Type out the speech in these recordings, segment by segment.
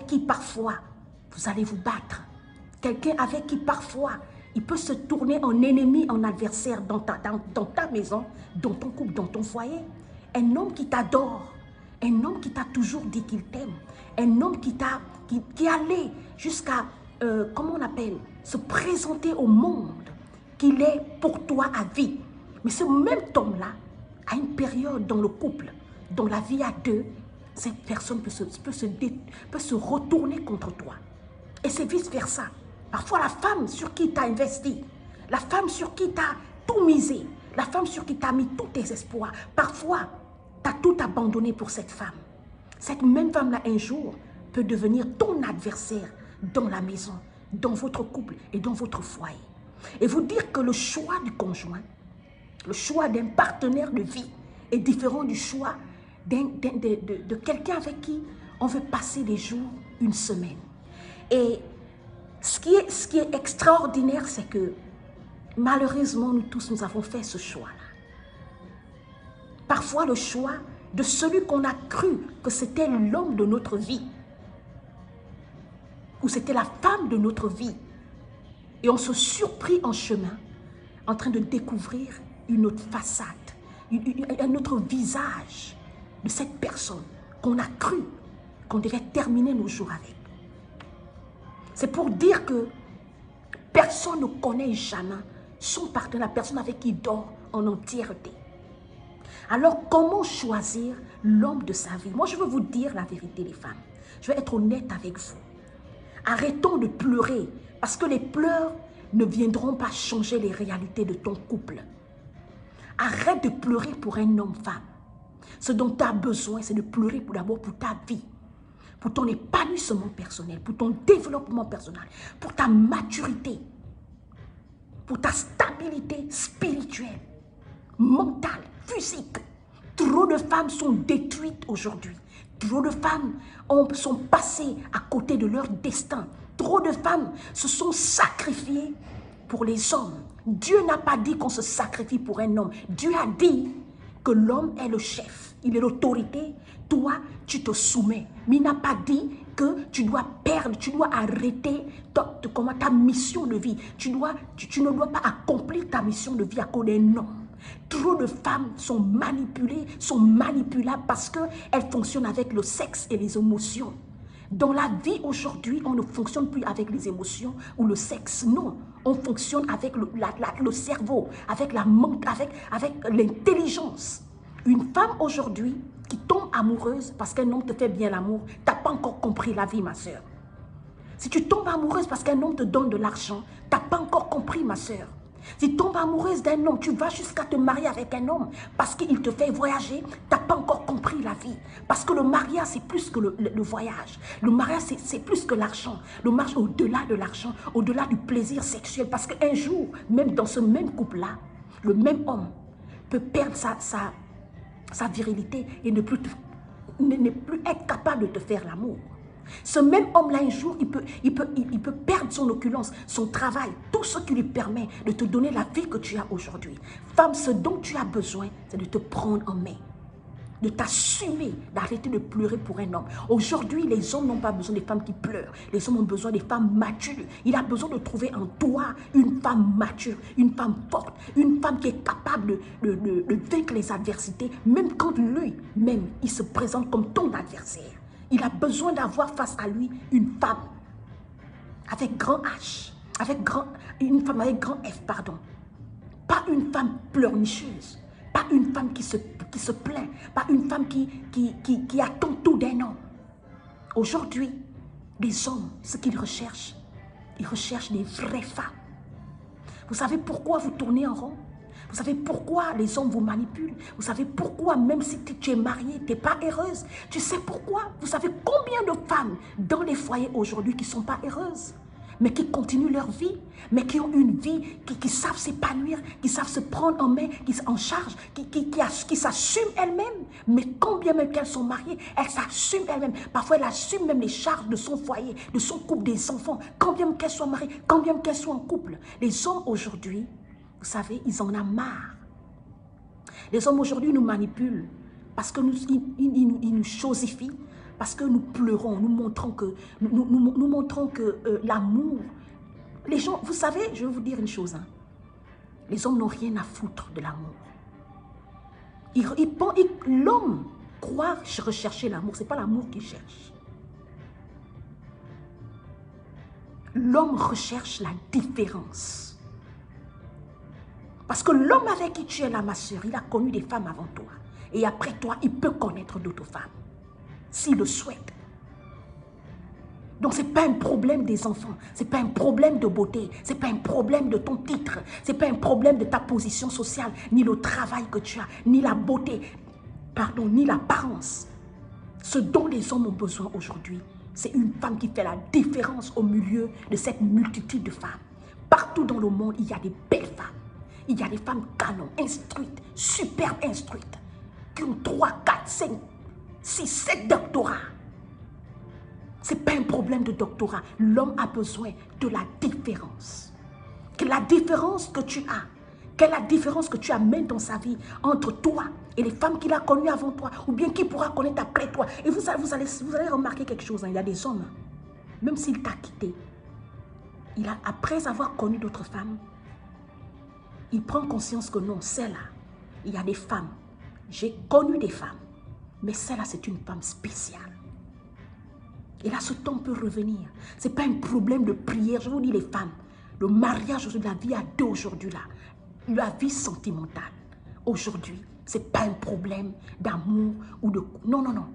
qui parfois vous allez vous battre. Quelqu'un avec qui parfois il peut se tourner en ennemi, en adversaire dans ta maison, dans ton couple, dans ton foyer. Un homme qui t'adore, un homme qui t'a toujours dit qu'il t'aime, un homme qui allait jusqu'à, comment on appelle, se présenter au monde, qu'il est pour toi à vie. Mais ce même homme-là, à une période dans le couple, dans la vie à deux, cette personne peut se retourner contre toi. Et c'est vice-versa. Parfois, la femme sur qui tu as investi, la femme sur qui tu as tout misé, la femme sur qui tu as mis tous tes espoirs, parfois, tu as tout abandonné pour cette femme. Cette même femme-là, un jour, peut devenir ton adversaire dans la maison, dans votre couple et dans votre foyer. Et vous dire que le choix du conjoint, le choix d'un partenaire de vie est différent du choix de quelqu'un avec qui on veut passer des jours, une semaine. Et ce qui est extraordinaire, c'est que malheureusement, nous tous, nous avons fait ce choix-là. Parfois, le choix de celui qu'on a cru que c'était l'homme de notre vie, ou c'était la femme de notre vie. Et on se surprit en chemin, en train de découvrir une autre façade, un autre visage de cette personne qu'on a cru qu'on devait terminer nos jours avec. C'est pour dire que personne ne connaît jamais son partenaire, la personne avec qui il dort en entièreté. Alors, comment choisir l'homme de sa vie? Moi, je veux vous dire la vérité, les femmes. Je vais être honnête avec vous. Arrêtons de pleurer, parce que les pleurs ne viendront pas changer les réalités de ton couple. Arrête de pleurer pour un homme-femme. Ce dont tu as besoin, c'est de pleurer d'abord pour ta vie, pour ton épanouissement personnel, pour ton développement personnel, pour ta maturité, pour ta stabilité spirituelle, mentale, physique. Trop de femmes sont détruites aujourd'hui. Trop de femmes sont passées à côté de leur destin. Trop de femmes se sont sacrifiées pour les hommes. Dieu n'a pas dit qu'on se sacrifie pour un homme. Dieu a dit que l'homme est le chef. Il est l'autorité. Toi, tu te soumets. Mais il n'a pas dit que tu dois perdre, tu dois arrêter ta mission de vie. Tu ne dois pas accomplir ta mission de vie à cause d'un homme. Trop de femmes sont manipulées, sont manipulables parce qu'elles fonctionnent avec le sexe et les émotions. Dans la vie aujourd'hui, on ne fonctionne plus avec les émotions ou le sexe. Non, on fonctionne avec le cerveau, avec l'intelligence. Une femme aujourd'hui qui tombe amoureuse parce qu'un homme te fait bien l'amour, tu n'as pas encore compris la vie, ma soeur. Si tu tombes amoureuse parce qu'un homme te donne de l'argent, tu n'as pas encore compris, ma soeur. Si tu tombes amoureuse d'un homme, tu vas jusqu'à te marier avec un homme parce qu'il te fait voyager, tu n'as pas encore compris la vie. Parce que le mariage, c'est plus que le voyage. Le mariage, c'est plus que l'argent. Le mariage, au-delà de l'argent, au-delà du plaisir sexuel. Parce qu'un jour, même dans ce même couple-là, le même homme peut perdre sa virilité et ne plus être capable de te faire l'amour. Ce même homme-là, un jour, il peut perdre son opulence, son travail, tout ce qui lui permet de te donner la vie que tu as aujourd'hui. Femme, ce dont tu as besoin, c'est de te prendre en main, de t'assumer, d'arrêter de pleurer pour un homme. Aujourd'hui, les hommes n'ont pas besoin des femmes qui pleurent. Les hommes ont besoin des femmes matures. Il a besoin de trouver en toi une femme mature, une femme forte, une femme qui est capable de vaincre les adversités, même quand lui-même, il se présente comme ton adversaire. Il a besoin d'avoir face à lui une femme avec grand H, une femme avec grand F, pardon. Pas une femme pleurnicheuse, pas une femme qui se plaint, pas une femme qui attend tout d'un homme. Aujourd'hui, les hommes, ce qu'ils recherchent, ils recherchent des vraies femmes. Vous savez pourquoi vous tournez en rond? Vous savez pourquoi les hommes vous manipulent? Vous savez pourquoi même si tu es mariée, tu n'es pas heureuse? Tu sais pourquoi? Vous savez combien de femmes dans les foyers aujourd'hui qui ne sont pas heureuses, mais qui continuent leur vie, mais qui ont une vie, qui savent s'épanouir, qui savent se prendre en main, qui en charge, qui s'assument elles-mêmes. Mais combien même qu'elles sont mariées, elles s'assument elles-mêmes. Parfois, elles assument même les charges de son foyer, de son couple, des enfants. Combien même qu'elles soient mariées, combien même qu'elles soient en couple. Les hommes aujourd'hui, vous savez, ils en ont marre. Les hommes aujourd'hui nous manipulent parce qu'ils nous chosifient, Parce que nous pleurons, nous montrons que, nous montrons que l'amour, les gens, vous savez, je vais vous dire une chose, hein, les hommes n'ont rien à foutre de l'amour. L'homme croit rechercher l'amour, ce n'est pas l'amour qu'il cherche. L'homme recherche la différence. Parce que l'homme avec qui tu es là, ma soeur, il a connu des femmes avant toi. Et après toi, il peut connaître d'autres femmes, s'il le souhaite. Donc, ce n'est pas un problème des enfants, ce n'est pas un problème de beauté, ce n'est pas un problème de ton titre, ce n'est pas un problème de ta position sociale, ni le travail que tu as, ni la beauté, pardon, ni l'apparence. Ce dont les hommes ont besoin aujourd'hui, c'est une femme qui fait la différence au milieu de cette multitude de femmes. Partout dans le monde, il y a des belles femmes. Il y a des femmes canons, instruites, superbes instruites, qui ont 3, 4, 5, 6, 7 doctorats. Ce n'est pas un problème de doctorat. L'homme a besoin de la différence. Que la différence que tu as, quelle est la différence que tu amènes dans sa vie entre toi et les femmes qu'il a connues avant toi, ou bien qui pourra connaître après toi. Et vous allez remarquer quelque chose, hein, il y a des hommes, même s'il t'a quitté, après avoir connu d'autres femmes, il prend conscience que non, celle-là, il y a des femmes. J'ai connu des femmes, mais celle-là, c'est une femme spéciale. Et là, ce temps peut revenir. Ce n'est pas un problème de prière. Je vous dis, les femmes, le mariage, la vie à deux aujourd'hui, là, la vie sentimentale, aujourd'hui, ce n'est pas un problème d'amour ou de... Non, non, non.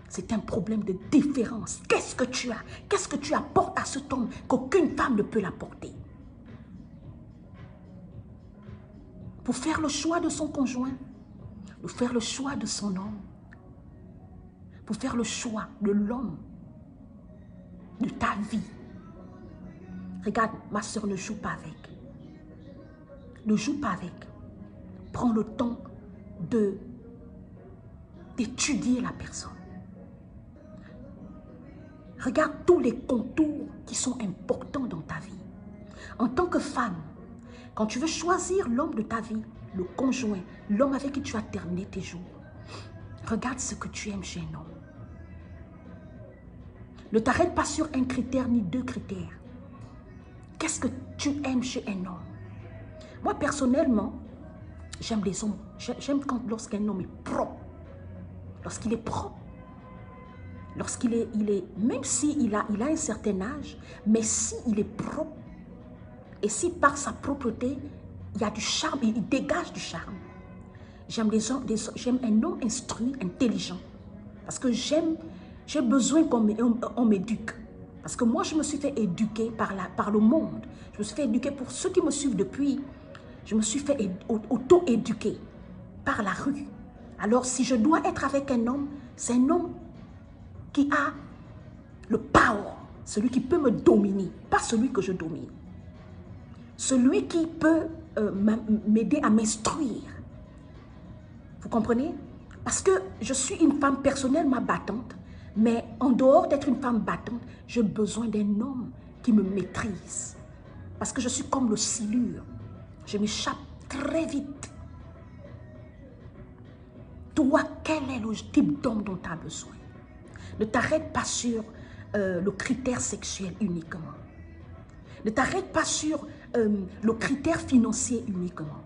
C'est un problème de différence. Qu'est-ce que tu as? Qu'est-ce que tu apportes à cet homme qu'aucune femme ne peut l'apporter? Pour faire le choix de son conjoint, pour faire le choix de son homme, pour faire le choix de l'homme, de ta vie. Regarde, ma soeur, ne joue pas avec. Ne joue pas avec. Prends le temps d'étudier la personne. Regarde tous les contours qui sont importants dans ta vie. En tant que femme, quand tu veux choisir l'homme de ta vie, le conjoint, l'homme avec qui tu as terminé tes jours, regarde ce que tu aimes chez un homme. Ne t'arrête pas sur un critère ni deux critères. Qu'est-ce que tu aimes chez un homme? Moi, personnellement, j'aime les hommes. J'aime lorsqu'un homme est propre. Lorsqu'il est propre. Lorsqu'il est, même s'il a un certain âge, mais s'il est propre, et si par sa propreté, il y a du charme, il dégage du charme. J'aime un homme instruit, intelligent. Parce que j'ai besoin qu'on m'éduque. Parce que moi, je me suis fait éduquer par le monde. Je me suis fait éduquer pour ceux qui me suivent depuis. Je me suis fait auto-éduquer par la rue. Alors, si je dois être avec un homme, c'est un homme qui a le power. Celui qui peut me dominer, pas celui que je domine. Celui qui peut m'aider à m'instruire. Vous comprenez? Parce que je suis une femme personnellement battante, mais en dehors d'être une femme battante, j'ai besoin d'un homme qui me maîtrise. Parce que je suis comme le silure. Je m'échappe très vite. Toi, quel est le type d'homme dont tu as besoin? Ne t'arrête pas sur le critère sexuel uniquement. Ne t'arrête pas sur le critère financier uniquement.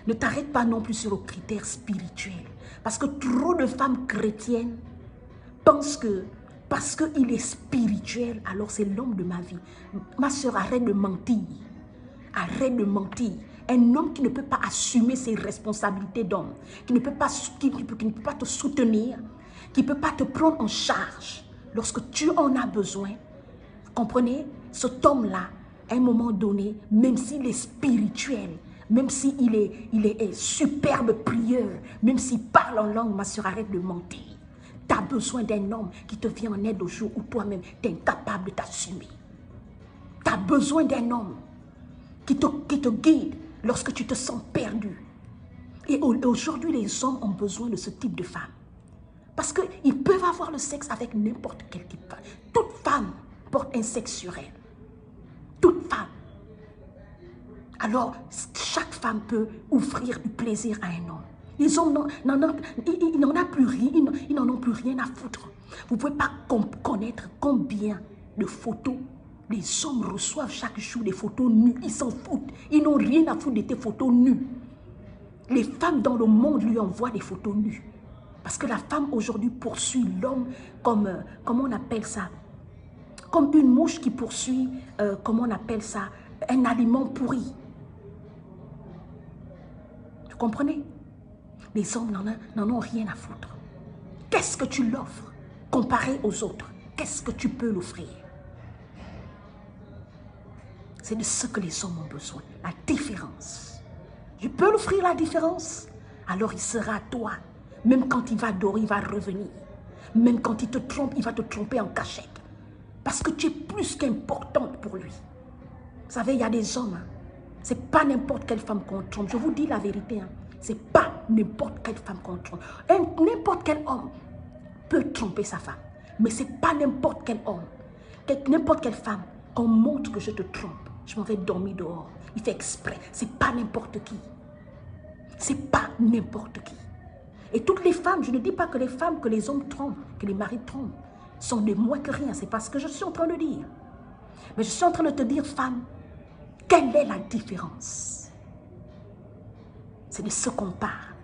Ne t'arrête pas non plus sur le critère spirituel. Parce que trop de femmes chrétiennes pensent que parce qu'il est spirituel, alors c'est l'homme de ma vie. Ma soeur, arrête de mentir. Arrête de mentir. Un homme qui ne peut pas assumer ses responsabilités d'homme, qui ne peut pas te soutenir, qui ne peut pas te prendre en charge lorsque tu en as besoin. Vous comprenez? Cet homme-là, à un moment donné, même s'il est spirituel, même s'il est superbe prieur, même s'il parle en langue, ma soeur, arrête de mentir. Tu as besoin d'un homme qui te vient en aide au jour où toi-même, tu es incapable de t'assumer. Tu as besoin d'un homme qui te guide lorsque tu te sens perdu. Et aujourd'hui, les hommes ont besoin de ce type de femme. Parce qu'ils peuvent avoir le sexe avec n'importe quel type de femme. Toute femme porte un sexe sur elle. Toute femme. Alors, chaque femme peut offrir du plaisir à un homme. Les hommes ils n'en ont plus rien, ils n'en ont plus rien à foutre. Vous ne pouvez pas connaître combien de photos les hommes reçoivent chaque jour, des photos nues. Ils s'en foutent. Ils n'ont rien à foutre de tes photos nues. Les femmes dans le monde lui envoient des photos nues. Parce que la femme aujourd'hui poursuit l'homme comme, comment on appelle ça? Comme une mouche qui poursuit, comment on appelle ça? Un aliment pourri. Vous comprenez? Les hommes n'en ont rien à foutre. Qu'est-ce que tu l'offres comparé aux autres? Qu'est-ce que tu peux l'offrir? C'est de ce que les hommes ont besoin. La différence. Je peux l'offrir la différence. Alors il sera à toi. Même quand il va dormir, il va revenir. Même quand il te trompe, il va te tromper en cachette. Parce que tu es plus qu'importante pour lui. Vous savez, il y a des hommes. Hein, c'est pas n'importe quelle femme qu'on trompe. Je vous dis la vérité. Hein, c'est pas n'importe quelle femme qu'on trompe. N'importe quel homme peut tromper sa femme. Mais c'est pas n'importe quel homme. N'importe quelle femme qu'on montre que je te trompe. Je m'en vais dormir dehors. Il fait exprès. C'est pas n'importe qui. C'est pas n'importe qui. Et toutes les femmes, je ne dis pas que les femmes que les hommes trompent, que les maris trompent, sont de moins que rien. C'est pas ce que je suis en train de dire. Mais je suis en train de te dire, femme, quelle est la différence? C'est de ce qu'on parle.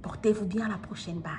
Portez-vous bien, à la prochaine. Bye.